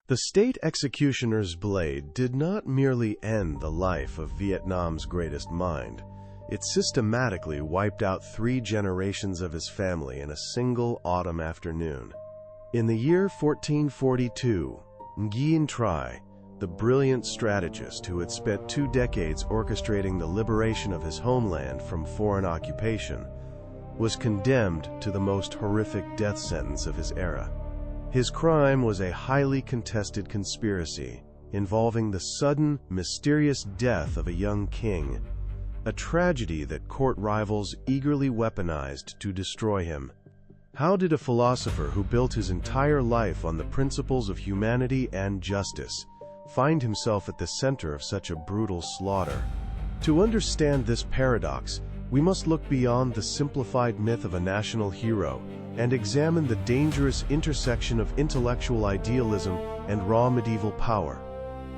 The state executioner's blade did not merely end the life of Vietnam's greatest mind. It systematically wiped out 3 generations of his family in a single autumn afternoon. In the year 1442, Nguyen Trai, the brilliant strategist who had spent 2 decades orchestrating the liberation of his homeland from foreign occupation, was condemned to the most horrific death sentence of his era. His crime was a highly contested conspiracy involving the sudden, mysterious death of a young king, a tragedy that court rivals eagerly weaponized to destroy him. How did a philosopher who built his entire life on the principles of humanity and justice find himself at the center of such a brutal slaughter? To understand this paradox, we must look beyond the simplified myth of a national hero and examine the dangerous intersection of intellectual idealism and raw medieval power.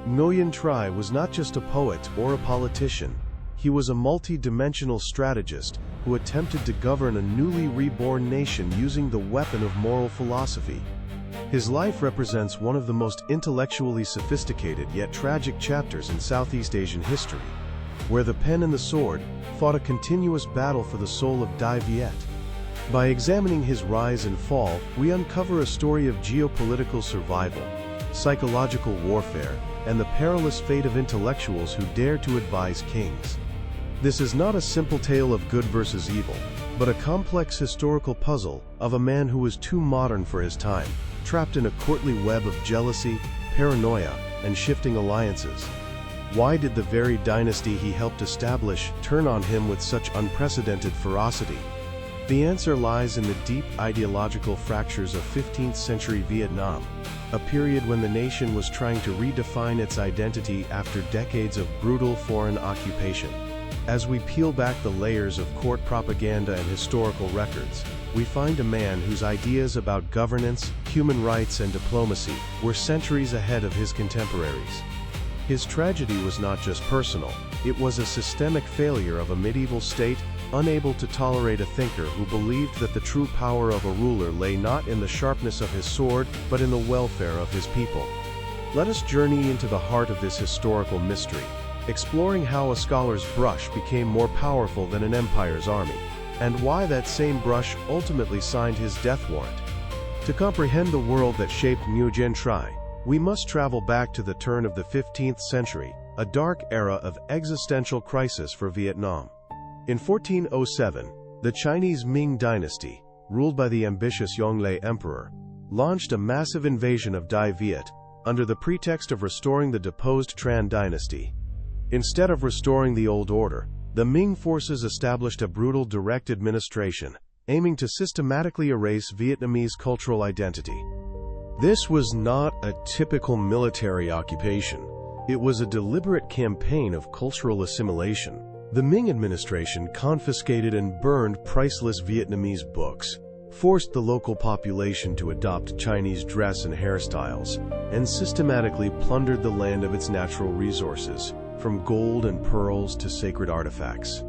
Nguyen Trai was not just a poet or a politician. He was a multi-dimensional strategist who attempted to govern a newly reborn nation using the weapon of moral philosophy. His life represents one of the most intellectually sophisticated yet tragic chapters in Southeast Asian history, where the pen and the sword fought a continuous battle for the soul of Viet. By examining his rise and fall, we uncover a story of geopolitical survival, psychological warfare, and the perilous fate of intellectuals who dare to advise kings. This is not a simple tale of good versus evil, but a complex historical puzzle of a man who was too modern for his time, trapped in a courtly web of jealousy, paranoia, and shifting alliances. Why did the very dynasty he helped establish turn on him with such unprecedented ferocity? The answer lies in the deep ideological fractures of 15th century Vietnam, a period when the nation was trying to redefine its identity after decades of brutal foreign occupation. As we peel back the layers of court propaganda and historical records, we find a man whose ideas about governance, human rights, and diplomacy were centuries ahead of his contemporaries. His tragedy was not just personal, it was a systemic failure of a medieval state unable to tolerate a thinker who believed that the true power of a ruler lay not in the sharpness of his sword, but in the welfare of his people. Let us journey into the heart of this historical mystery, exploring how a scholar's brush became more powerful than an empire's army, and why that same brush ultimately signed his death warrant. To comprehend the world that shaped Nguyen Trai, we must travel back to the turn of the 15th century, a dark era of existential crisis for Vietnam. In 1407, the Chinese Ming dynasty, ruled by the ambitious Yongle emperor, launched a massive invasion of Viet under the pretext of restoring the deposed Tran dynasty. Instead of restoring the old order, the Ming forces established a brutal direct administration, aiming to systematically erase Vietnamese cultural identity. This was not a typical military occupation. It was a deliberate campaign of cultural assimilation. The Ming administration confiscated and burned priceless Vietnamese books, forced the local population to adopt Chinese dress and hairstyles, and systematically plundered the land of its natural resources, from gold and pearls to sacred artifacts.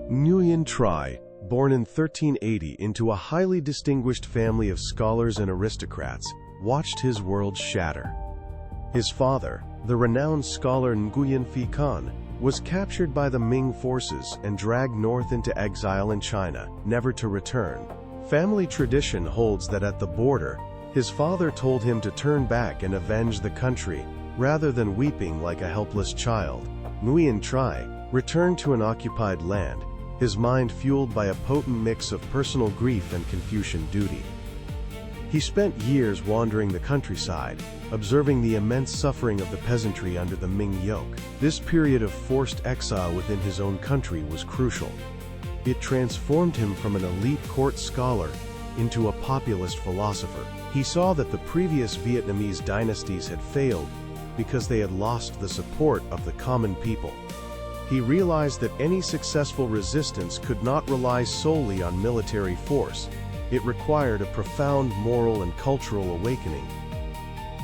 Nguyen Trai, born in 1380 into a highly distinguished family of scholars and aristocrats, watched his world shatter. His father, the renowned scholar Nguyen Phi Can, was captured by the Ming forces and dragged north into exile in China, never to return. Family tradition holds that at the border, his father told him to turn back and avenge the country, rather than weeping like a helpless child. Nguyen Trai returned to an occupied land, his mind fueled by a potent mix of personal grief and Confucian duty. He spent years wandering the countryside, observing the immense suffering of the peasantry under the Ming yoke. This period of forced exile within his own country was crucial. It transformed him from an elite court scholar into a populist philosopher. He saw that the previous Vietnamese dynasties had failed because they had lost the support of the common people. He realized that any successful resistance could not rely solely on military force. It required a profound moral and cultural awakening.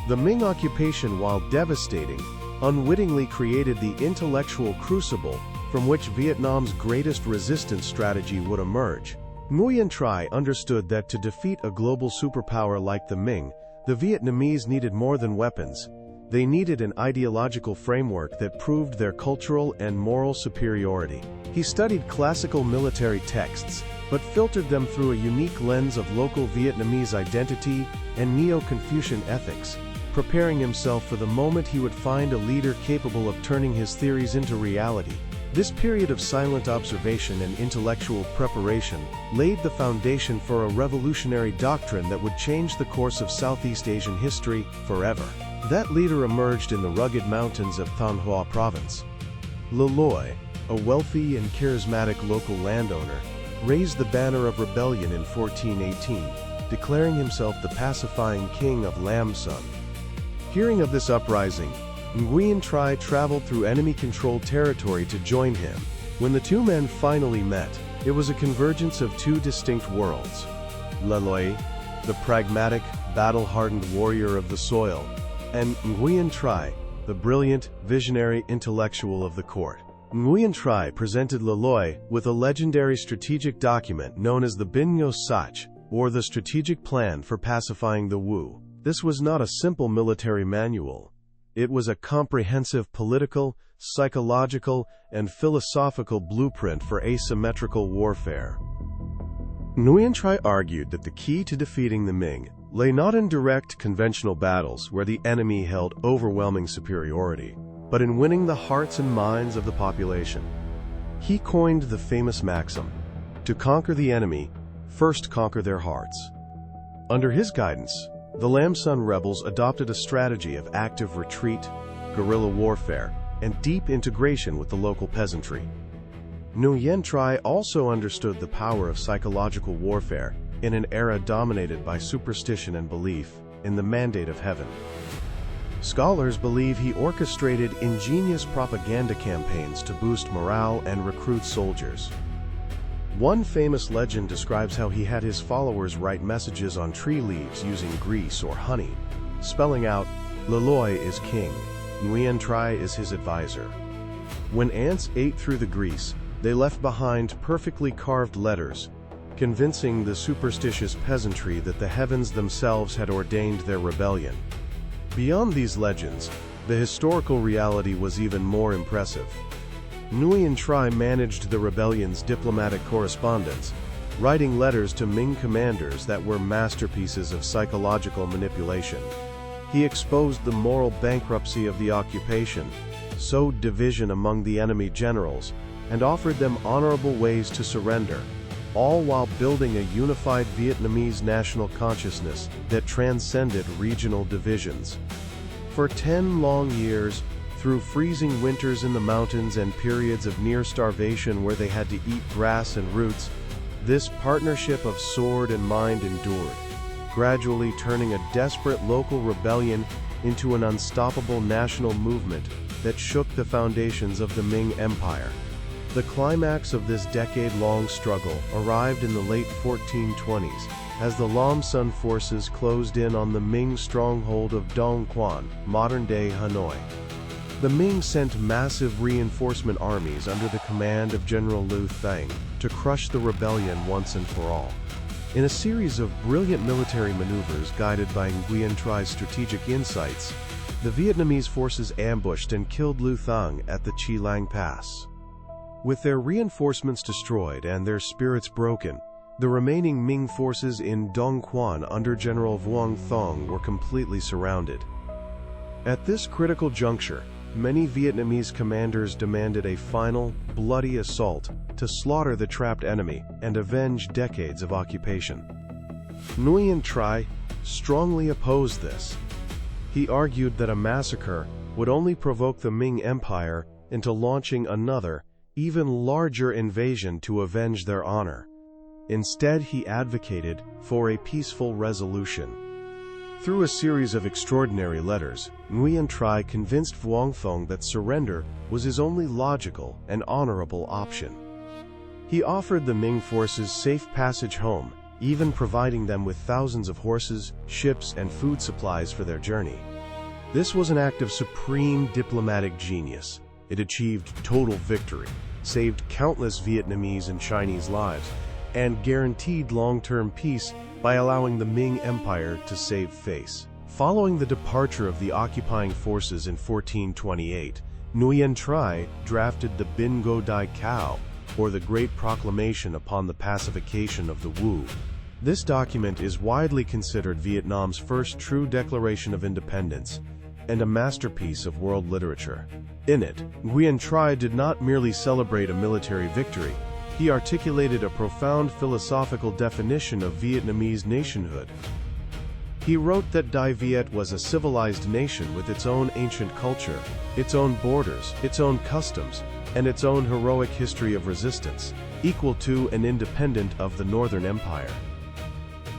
The Ming occupation, while devastating, unwittingly created the intellectual crucible from which Vietnam's greatest resistance strategy would emerge. Nguyen Trai understood that to defeat a global superpower like the Ming, The Vietnamese needed more than weapons. They needed an ideological framework that proved their cultural and moral superiority. He studied classical military texts, but filtered them through a unique lens of local Vietnamese identity and Neo-Confucian ethics, preparing himself for the moment he would find a leader capable of turning his theories into reality. This period of silent observation and intellectual preparation laid the foundation for a revolutionary doctrine that would change the course of Southeast Asian history forever. That leader emerged in the rugged mountains of Thanh Hoa province. Le Loi, a wealthy and charismatic local landowner, raised the banner of rebellion in 1418, declaring himself the pacifying king of Lam Sơn. Hearing of this uprising, Nguyen Trai traveled through enemy-controlled territory to join him. When the two men finally met, it was a convergence of two distinct worlds. Le Loi, the pragmatic, battle-hardened warrior of the soil, and Nguyen Trai, the brilliant, visionary intellectual of the court. Nguyen Trai presented Le Loi with a legendary strategic document known as the Binh Ngo Sach, or the Strategic Plan for Pacifying the Wu. This was not a simple military manual. It was a comprehensive political, psychological, and philosophical blueprint for asymmetrical warfare. Nguyen Trai argued that the key to defeating the Ming lay not in direct conventional battles where the enemy held overwhelming superiority, but in winning the hearts and minds of the population. He coined the famous maxim, "To conquer the enemy, first conquer their hearts." Under his guidance, the Lam Sơn rebels adopted a strategy of active retreat, guerrilla warfare, and deep integration with the local peasantry. Nguyen Trai also understood the power of psychological warfare in an era dominated by superstition and belief in the mandate of heaven. Scholars believe he orchestrated ingenious propaganda campaigns to boost morale and recruit soldiers. One famous legend describes how he had his followers write messages on tree leaves using grease or honey, spelling out, "Le Loi is king, Nguyen Trai is his advisor." When ants ate through the grease, they left behind perfectly carved letters, convincing the superstitious peasantry that the heavens themselves had ordained their rebellion. Beyond these legends, the historical reality was even more impressive. Nguyen Trai managed the rebellion's diplomatic correspondence, writing letters to Ming commanders that were masterpieces of psychological manipulation. He exposed the moral bankruptcy of the occupation, sowed division among the enemy generals, and offered them honorable ways to surrender, all while building a unified Vietnamese national consciousness that transcended regional divisions. For 10 long years, through freezing winters in the mountains and periods of near starvation where they had to eat grass and roots, this partnership of sword and mind endured, gradually turning a desperate local rebellion into an unstoppable national movement that shook the foundations of the Ming Empire. The climax of this decade-long struggle arrived in the late 1420s, as the Lam Sơn forces closed in on the Ming stronghold of Dong Quan, modern-day Hanoi. The Ming sent massive reinforcement armies under the command of General Lu Thang to crush the rebellion once and for all. In a series of brilliant military maneuvers guided by Nguyen Trai's strategic insights, the Vietnamese forces ambushed and killed Lu Thang at the Chi Lang Pass. With their reinforcements destroyed and their spirits broken, the remaining Ming forces in Dong Quan under General Vuong Thong were completely surrounded. At this critical juncture, many Vietnamese commanders demanded a final, bloody assault to slaughter the trapped enemy and avenge decades of occupation. Nguyen Trai strongly opposed this. He argued that a massacre would only provoke the Ming Empire into launching another, even larger invasion to avenge their honor. Instead, he advocated for a peaceful resolution. Through a series of extraordinary letters, Nguyen Trai convinced Vuong Thong that surrender was his only logical and honorable option. He offered the Ming forces safe passage home, even providing them with thousands of horses, ships, and food supplies for their journey. This was an act of supreme diplomatic genius. It achieved total victory, saved countless Vietnamese and Chinese lives, and guaranteed long-term peace by allowing the Ming Empire to save face. Following the departure of the occupying forces in 1428, Nguyen Trai drafted the Binh Ngo Dai Cao, or the Great Proclamation upon the pacification of the Wu. This document is widely considered Vietnam's first true declaration of independence, and a masterpiece of world literature. In it, Nguyen Trai did not merely celebrate a military victory, he articulated a profound philosophical definition of Vietnamese nationhood. He wrote that Dai Viet was a civilized nation with its own ancient culture, its own borders, its own customs, and its own heroic history of resistance, equal to and independent of the Northern Empire.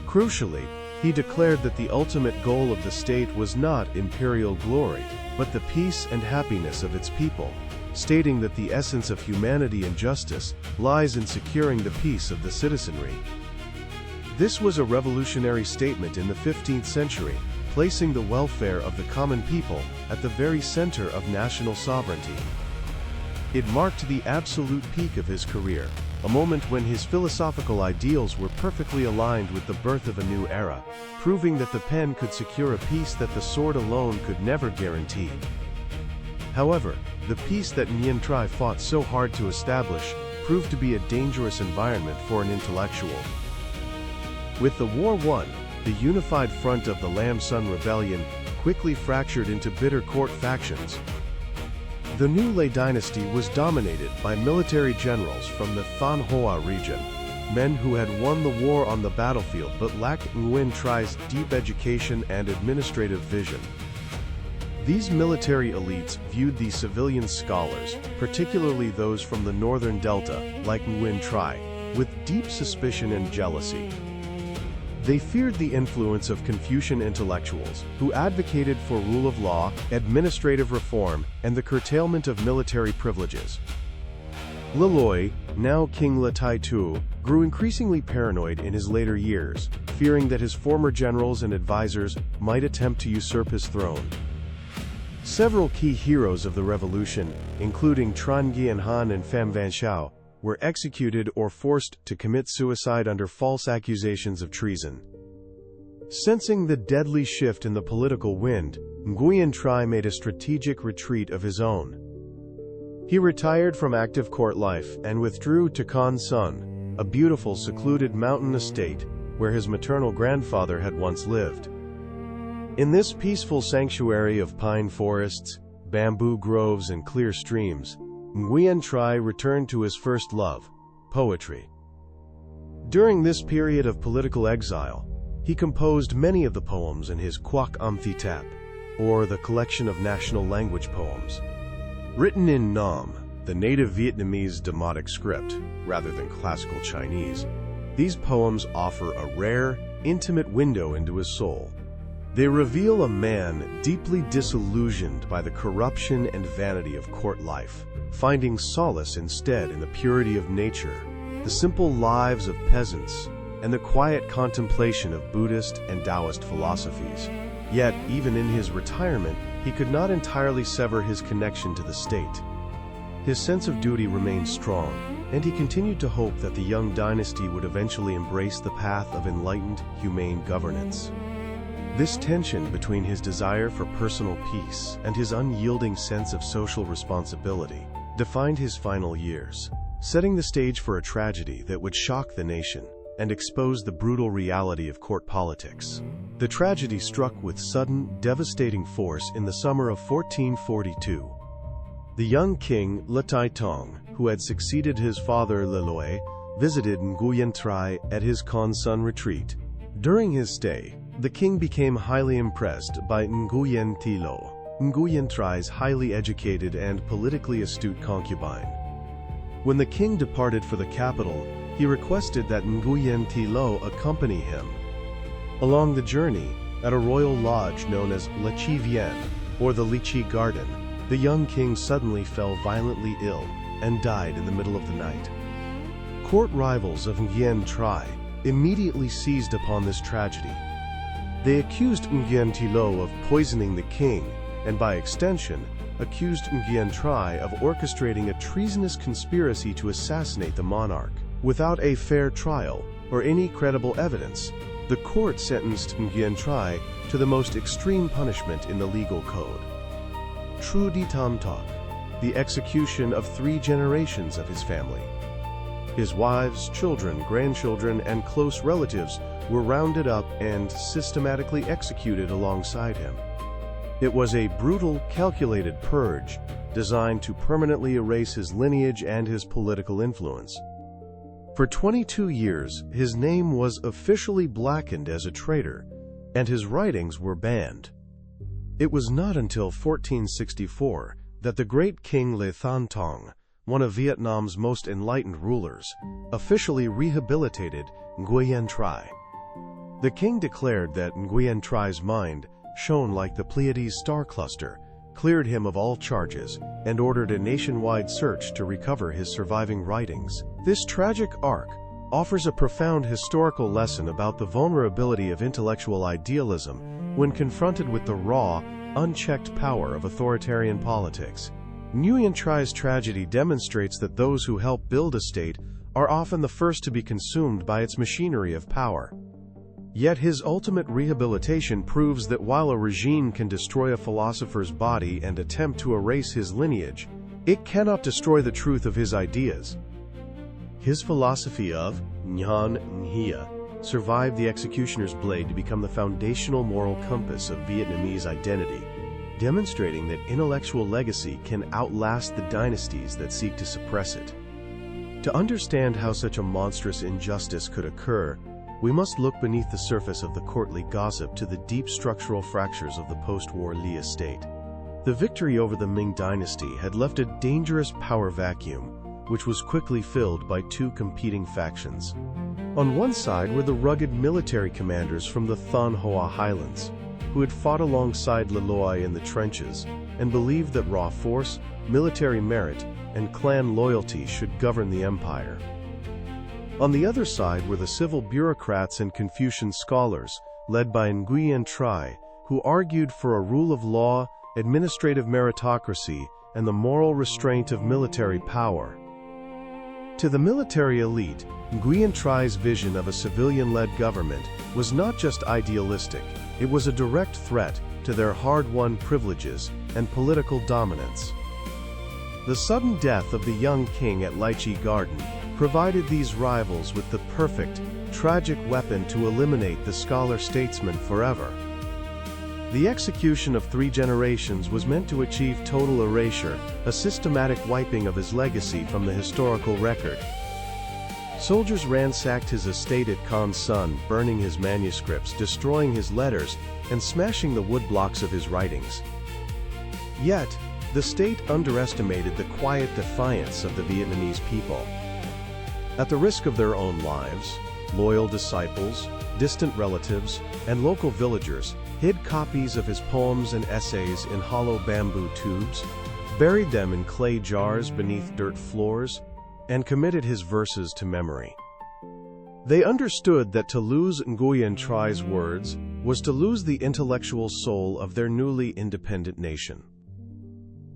Crucially, he declared that the ultimate goal of the state was not imperial glory, but the peace and happiness of its people, stating that the essence of humanity and justice lies in securing the peace of the citizenry. This was a revolutionary statement in the 15th century, placing the welfare of the common people at the very center of national sovereignty. It marked the absolute peak of his career, a moment when his philosophical ideals were perfectly aligned with the birth of a new era, proving that the pen could secure a peace that the sword alone could never guarantee. However, the peace that Nguyen Trai fought so hard to establish proved to be a dangerous environment for an intellectual. With the war won, the unified front of the Lam Sơn Rebellion quickly fractured into bitter court factions. The new Lê Dynasty was dominated by military generals from the Thanh Hoa region, men who had won the war on the battlefield but lacked Nguyen Trai's deep education and administrative vision. These military elites viewed the civilian scholars, particularly those from the northern delta, like Nguyen Trai, with deep suspicion and jealousy. They feared the influence of Confucian intellectuals, who advocated for rule of law, administrative reform, and the curtailment of military privileges. Le Loi, now King Le Tai Tu, grew increasingly paranoid in his later years, fearing that his former generals and advisors might attempt to usurp his throne. Several key heroes of the revolution, including Tran Nghien Han and Pham Van Chau, were executed or forced to commit suicide under false accusations of treason. Sensing the deadly shift in the political wind, Nguyen Trai made a strategic retreat of his own. He retired from active court life and withdrew to Con Son, a beautiful secluded mountain estate where his maternal grandfather had once lived. In this peaceful sanctuary of pine forests, bamboo groves and clear streams, Nguyen Trai returned to his first love, poetry. During this period of political exile, he composed many of the poems in his Quoc Amphitap, or the collection of national language poems. Written in Nam, the native Vietnamese demotic script, rather than classical Chinese, these poems offer a rare, intimate window into his soul. They reveal a man deeply disillusioned by the corruption and vanity of court life, finding solace instead in the purity of nature, the simple lives of peasants, and the quiet contemplation of Buddhist and Taoist philosophies. Yet, even in his retirement, he could not entirely sever his connection to the state. His sense of duty remained strong, and he continued to hope that the young dynasty would eventually embrace the path of enlightened, humane governance. This tension between his desire for personal peace and his unyielding sense of social responsibility defined his final years, setting the stage for a tragedy that would shock the nation and expose the brutal reality of court politics. The tragedy struck with sudden, devastating force in the summer of 1442. The young king, Le Tai Tong, who had succeeded his father Le Loi, visited Nguyen Trai at his Con Son retreat. During his stay, the king became highly impressed by Nguyen Thi Lo, Nguyen Trai's highly educated and politically astute concubine. When the king departed for the capital, he requested that Nguyen Thi Lo accompany him. Along the journey, at a royal lodge known as Lychee Vien, or the Lychee Garden, the young king suddenly fell violently ill and died in the middle of the night. Court rivals of Nguyen Trai immediately seized upon this tragedy. They accused Nguyen Thi Lo of poisoning the king, and by extension, accused Nguyen Trai of orchestrating a treasonous conspiracy to assassinate the monarch. Without a fair trial or any credible evidence, The court sentenced Nguyen Trai to the most extreme punishment in the legal code. Tru Di Tam Tak, the execution of 3 generations of his family. His wives, children, grandchildren, and close relatives were rounded up and systematically executed alongside him. It was a brutal, calculated purge designed to permanently erase his lineage and his political influence. For 22 years, his name was officially blackened as a traitor, and his writings were banned. It was not until 1464 that the great King Lê Dynasty, one of Vietnam's most enlightened rulers, officially rehabilitated Nguyen Trai. The king declared that Nguyen Trai's mind shone like the Pleiades star cluster, cleared him of all charges, and ordered a nationwide search to recover his surviving writings. This tragic arc offers a profound historical lesson about the vulnerability of intellectual idealism when confronted with the raw, unchecked power of authoritarian politics. Nguyen Trai's tragedy demonstrates that those who help build a state are often the first to be consumed by its machinery of power. Yet his ultimate rehabilitation proves that while a regime can destroy a philosopher's body and attempt to erase his lineage, it cannot destroy the truth of his ideas. His philosophy of Nhan Nhia survived the executioner's blade to become the foundational moral compass of Vietnamese identity, demonstrating that intellectual legacy can outlast the dynasties that seek to suppress it. To understand how such a monstrous injustice could occur, we must look beneath the surface of the courtly gossip to the deep structural fractures of the post-war Le estate. The victory over the Ming dynasty had left a dangerous power vacuum, which was quickly filled by 2 competing factions. On one side were the rugged military commanders from the Thanh Hoa Highlands, who had fought alongside Le Loi in the trenches and believed that raw force, military merit, and clan loyalty should govern the empire. On the other side were the civil bureaucrats and Confucian scholars, led by Nguyen Trai, who argued for a rule of law, administrative meritocracy, and the moral restraint of military power. To the military elite, Nguyen Trai's vision of a civilian-led government was not just idealistic, it was a direct threat to their hard-won privileges and political dominance. The sudden death of the young king at Lychee Garden provided these rivals with the perfect, tragic weapon to eliminate the scholar-statesman forever. The execution of 3 generations was meant to achieve total erasure, a systematic wiping of his legacy from the historical record. Soldiers ransacked his estate at Khan's Son, burning his manuscripts, destroying his letters, and smashing the woodblocks of his writings. Yet, the state underestimated the quiet defiance of the Vietnamese people. At the risk of their own lives, loyal disciples, distant relatives, and local villagers hid copies of his poems and essays in hollow bamboo tubes, buried them in clay jars beneath dirt floors, and committed his verses to memory. They understood that to lose Nguyen Trai's words was to lose the intellectual soul of their newly independent nation.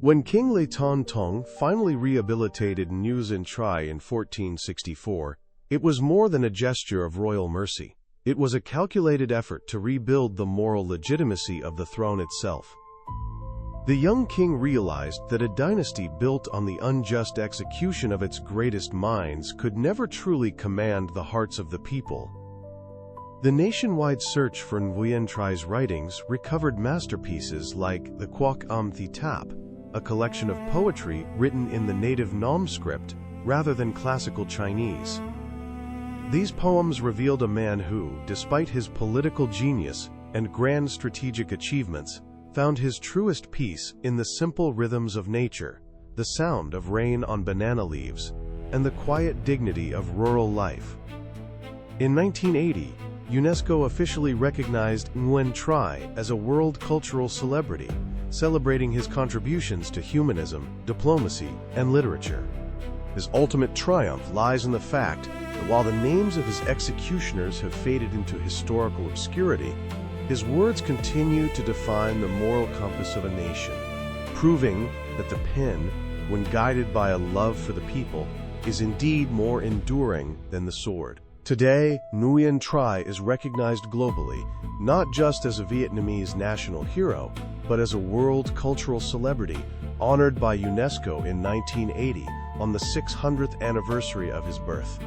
When King Lê Dynasty finally rehabilitated Nguyen Trai in 1464, it was more than a gesture of royal mercy. It was a calculated effort to rebuild the moral legitimacy of the throne itself. The young king realized that a dynasty built on the unjust execution of its greatest minds could never truly command the hearts of the people. The nationwide search for Nguyen Trai's writings recovered masterpieces like the Quoc Thi Tap, a collection of poetry written in the native Nam script rather than classical Chinese. These poems revealed a man who, despite his political genius and grand strategic achievements, found his truest peace in the simple rhythms of nature, the sound of rain on banana leaves, and the quiet dignity of rural life. In 1980, UNESCO officially recognized Nguyen Trai as a world cultural celebrity, celebrating his contributions to humanism, diplomacy, and literature. His ultimate triumph lies in the fact that while the names of his executioners have faded into historical obscurity, his words continue to define the moral compass of a nation, proving that the pen, when guided by a love for the people, is indeed more enduring than the sword. Today, Nguyen Trai is recognized globally, not just as a Vietnamese national hero, but as a world cultural celebrity, honored by UNESCO in 1980 on the 600th anniversary of his birth.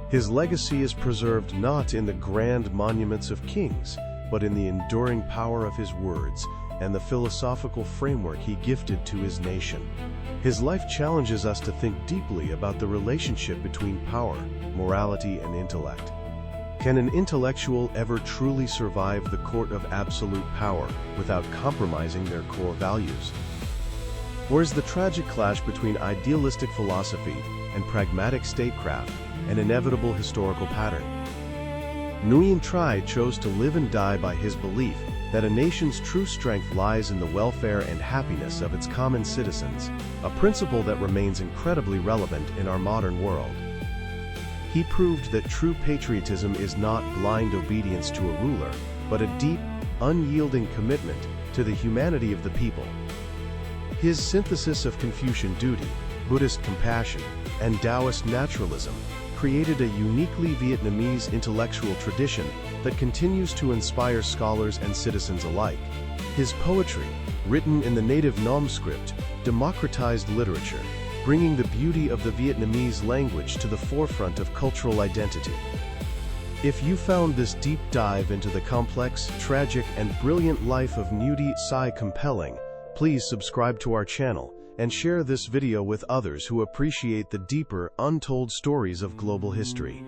His legacy is preserved not in the grand monuments of kings, but in the enduring power of his words and the philosophical framework he gifted to his nation. His life challenges us to think deeply about the relationship between power, morality, and intellect. Can an intellectual ever truly survive the court of absolute power without compromising their core values? Or is the tragic clash between idealistic philosophy and pragmatic statecraft an inevitable historical pattern? Nguyen Trai chose to live and die by his belief that a nation's true strength lies in the welfare and happiness of its common citizens, a principle that remains incredibly relevant in our modern world. He proved that true patriotism is not blind obedience to a ruler, but a deep, unyielding commitment to the humanity of the people. His synthesis of Confucian duty, Buddhist compassion, and Taoist naturalism created a uniquely Vietnamese intellectual tradition that continues to inspire scholars and citizens alike. His poetry, written in the native Nom script, democratized literature, bringing the beauty of the Vietnamese language to the forefront of cultural identity. If you found this deep dive into the complex, tragic, and brilliant life of Nguyen Trai compelling, please subscribe to our channel and share this video with others who appreciate the deeper, untold stories of global history.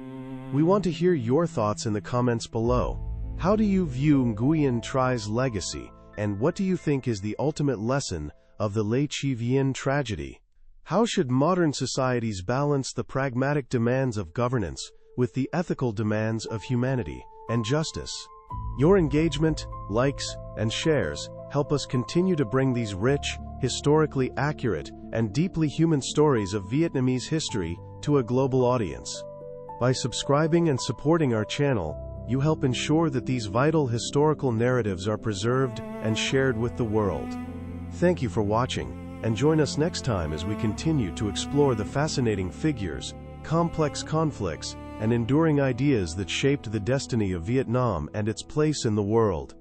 We want to hear your thoughts in the comments below. How do you view Nguyen Trai's legacy, and what do you think is the ultimate lesson of the Lychee Vien tragedy? How should modern societies balance the pragmatic demands of governance with the ethical demands of humanity and justice? Your engagement, likes, and shares help us continue to bring these rich, historically accurate, and deeply human stories of Vietnamese history to a global audience. By subscribing and supporting our channel, you help ensure that these vital historical narratives are preserved and shared with the world. Thank you for watching, and join us next time as we continue to explore the fascinating figures, complex conflicts, and enduring ideas that shaped the destiny of Vietnam and its place in the world.